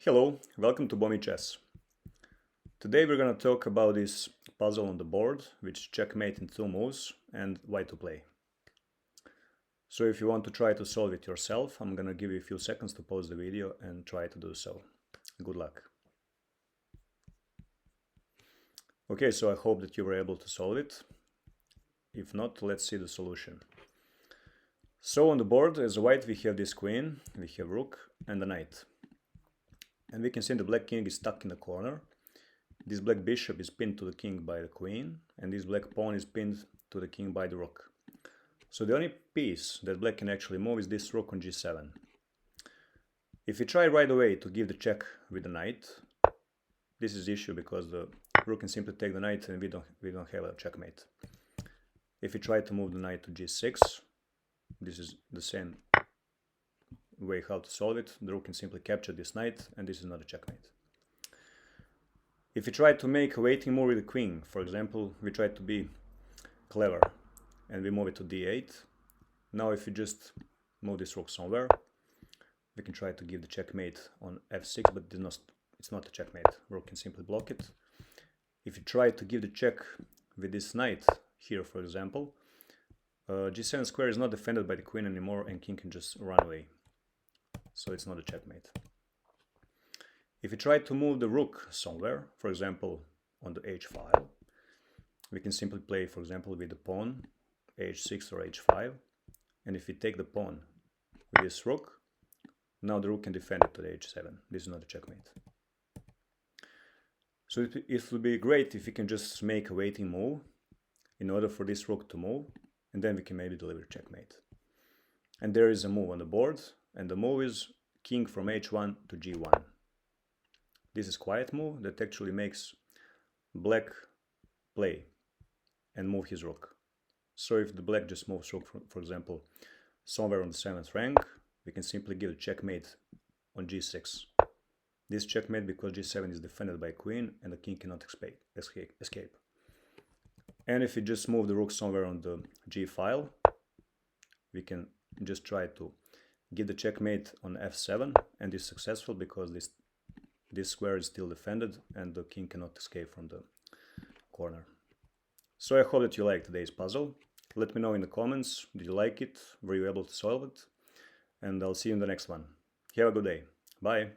Hello, welcome to Bommy Chess. Today we're going to talk about this puzzle on the board, which is checkmate in 2 moves and why to play. So if you want to try to solve it yourself, I'm going to give you a few seconds to pause the video and try to do so. Good luck. Okay, so I hope that you were able to solve it. If not, let's see the solution. So on the board as a white we have this queen, we have rook and a knight. And we can see the black king is stuck in the corner. This black bishop is pinned to the king by the queen, and this black pawn is pinned to the king by the rook. So the only piece that black can actually move is this rook on g7. If we try right away to give the check with the knight, this is the issue because the rook can simply take the knight and we don't have a checkmate. If we try to move the knight to g6, this is the same way how to solve it. The rook can simply capture this knight and this is not a checkmate. If we try to make a waiting move with the queen, for example, we try to be clever and we move it to d8. Now if we just move this rook somewhere, we can try to give the checkmate on f6, but it's not a checkmate. Rook can simply block it. If you try to give the check with this knight here, for example, g7 square is not defended by the queen anymore and king can just run away. So it's not a checkmate. If you try to move the rook somewhere, for example on the h file, we can simply play, for example, with the pawn h6 or h5, and if we take the pawn with this rook, now the rook can defend it to the h7. This is not a checkmate. So it would be great if we can just make a waiting move in order for this rook to move, and then we can maybe deliver checkmate. And there is a move on the board, and the move is king from h1 to g1. This is quiet move that actually makes black play and move his rook. So if the black just moves rook, for example, somewhere on the 7th rank, we can simply give a checkmate on g6. This checkmate because g7 is defended by queen and the king cannot escape. And if we just move the rook somewhere on the g file, we can just try to give the checkmate on f7 and is successful because this square is still defended and the king cannot escape from the corner. So I hope that you liked today's puzzle. Let me know in the comments, did you like it, were you able to solve it? And I'll see you in the next one. Have a good day. Bye.